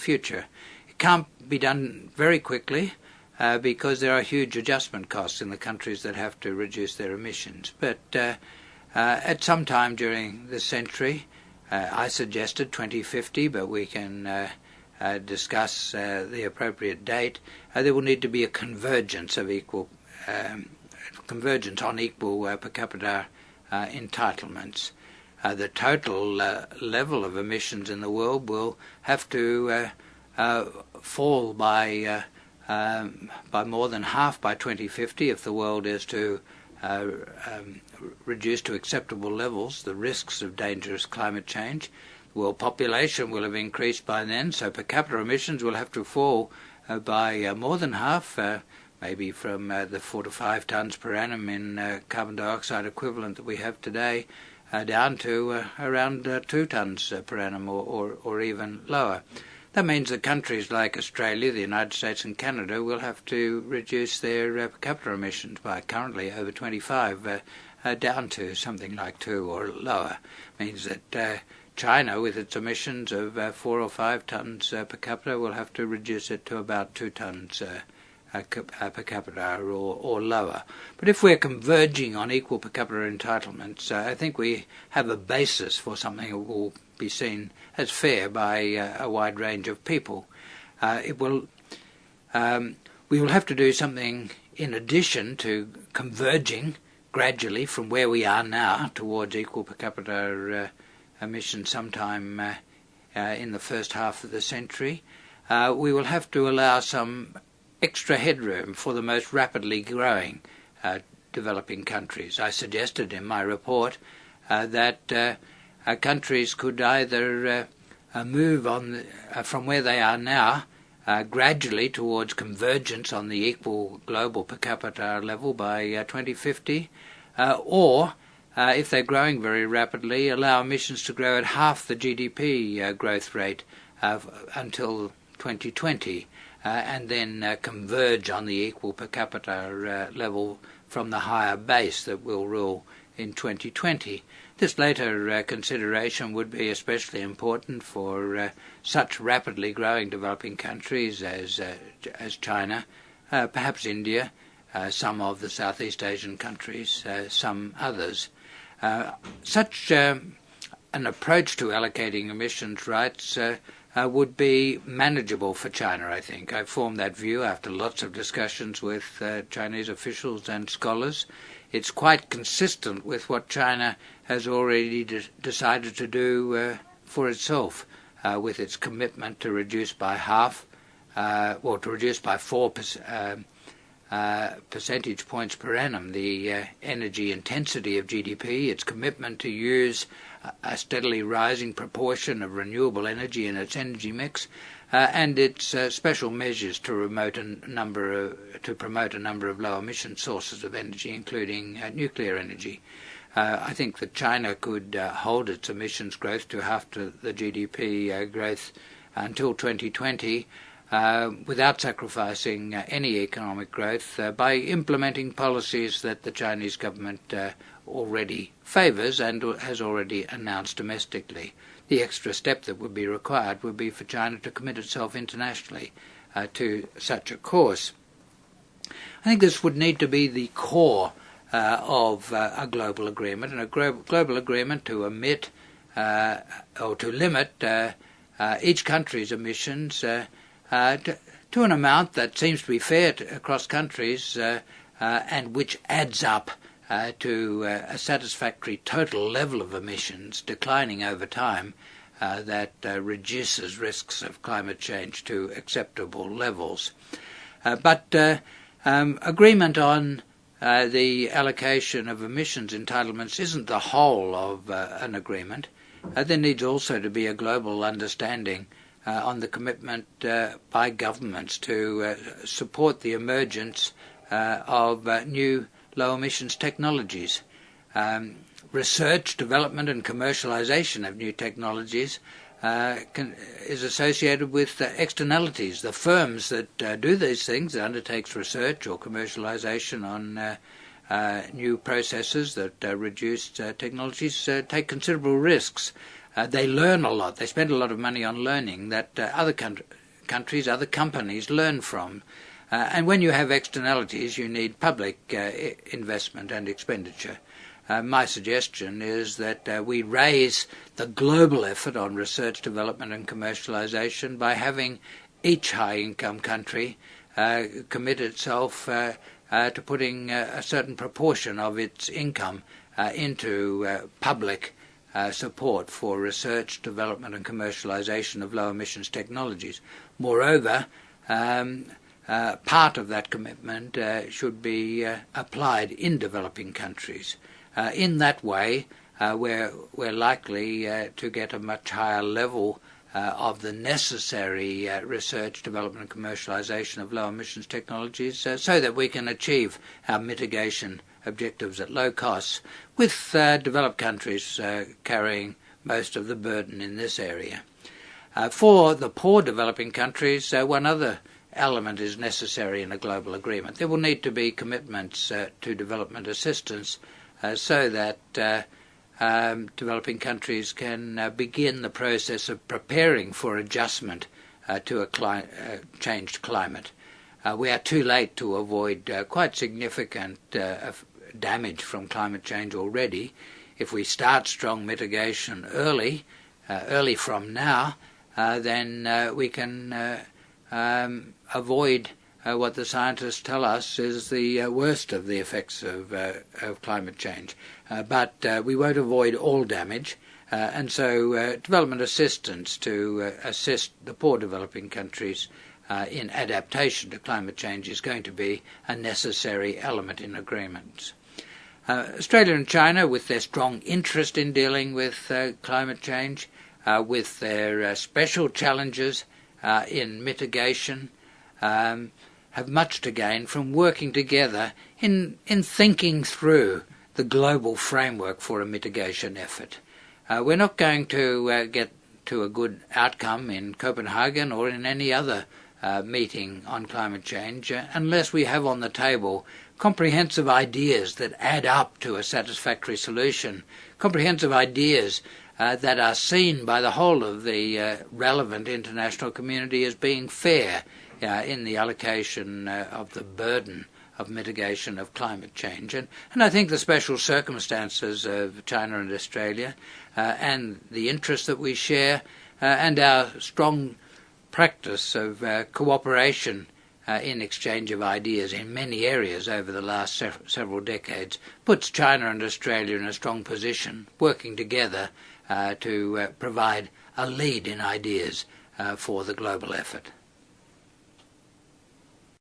future. It can't be done very quickly because there are huge adjustment costs in the countries that have to reduce their emissions. But at some time during this century, I suggested 2050, but we can discuss the appropriate date. There will need to be a convergence of convergence on equal per capita entitlements. The total level of emissions in the world will have to fall by more than half by 2050 if the world is to reduce to acceptable levels the risks of dangerous climate change. The world population will have increased by then, so per capita emissions will have to fall by more than half, maybe from the 4 to 5 tons per annum in carbon dioxide equivalent that we have today, down to around 2 tons per annum or even lower. That means that countries like Australia, the United States and Canada will have to reduce their per capita emissions by currently over 25 down to something like 2 or lower. Means that China, with its emissions of 4 or 5 tons per capita, will have to reduce it to about 2 tons per capita or lower. But if we're converging on equal per capita entitlements, I think we have a basis for something that will be seen as fair by a wide range of people. We will have to do something in addition to converging gradually from where we are now towards equal per capita emissions sometime in the first half of the century. We will have to allow some extra headroom for the most rapidly growing developing countries. I suggested in my report that countries could either move on from where they are now gradually towards convergence on the equal global per capita level by 2050, or if they're growing very rapidly, allow emissions to grow at half the GDP growth rate until 2020, and then converge on the equal per capita level from the higher base that will rule in 2020. This later consideration would be especially important for such rapidly growing developing countries as China, perhaps India, some of the Southeast Asian countries, some others. Such an approach to allocating emissions rights would be manageable for China, I think. I formed that view after lots of discussions with Chinese officials and scholars. It's quite consistent with what China has already decided to do for itself, with its commitment to reduce by half, to reduce by 4 percentage points per annum the energy intensity of GDP, its commitment to use a steadily rising proportion of renewable energy in its energy mix, and its special measures to promote a number of low emission sources of energy, including nuclear energy. I think that China could hold its emissions growth to half to the GDP growth until 2020 without sacrificing any economic growth by implementing policies that the Chinese government already favours and has already announced domestically. The extra step that would be required would be for China to commit itself internationally to such a course. I think this would need to be the core of a global agreement, and a global agreement to emit or to limit each country's emissions to an amount that seems to be fair across countries and which adds up to a satisfactory total level of emissions declining over time that reduces risks of climate change to acceptable levels. But agreement on the allocation of emissions entitlements isn't the whole of an agreement. There needs also to be a global understanding on the commitment by governments to support the emergence of new low emissions technologies. Research, development and commercialization of new technologies is associated with externalities. The firms that do these things, that undertakes research or commercialization on new processes that reduce technologies, take considerable risks. they learn a lot. They spend a lot of money on learning that other countries, other companies learn from. And when you have externalities, you need public investment and expenditure. My suggestion is that we raise the global effort on research, development and commercialisation by having each high-income country commit itself to putting a certain proportion of its income into public support for research, development and commercialisation of low emissions technologies. Moreover, part of that commitment should be applied in developing countries. In that way, we're likely to get a much higher level of the necessary research, development and commercialisation of low emissions technologies so that we can achieve our mitigation objectives at low costs, with developed countries carrying most of the burden in this area. For the poor developing countries, one other element is necessary in a global agreement. There will need to be commitments to development assistance so that developing countries can begin the process of preparing for adjustment to a changed climate. We are too late to avoid quite significant damage from climate change already. If we start strong mitigation early from now, then we can avoid what the scientists tell us is the worst of the effects of climate change. But we won't avoid all damage, and so development assistance to assist the poor developing countries in adaptation to climate change is going to be a necessary element in agreements. Australia and China, with their strong interest in dealing with climate change, with their special challenges in mitigation, have much to gain from working together in thinking through the global framework for a mitigation effort. We're not going to get to a good outcome in Copenhagen or in any other meeting on climate change unless we have on the table comprehensive ideas that add up to a satisfactory solution, comprehensive ideas that are seen by the whole of the relevant international community as being fair in the allocation of the burden of mitigation of climate change. And I think the special circumstances of China and Australia and the interests that we share and our strong practice of cooperation in exchange of ideas in many areas over the last several decades puts China and Australia in a strong position, working together to provide a lead in ideas for the global effort.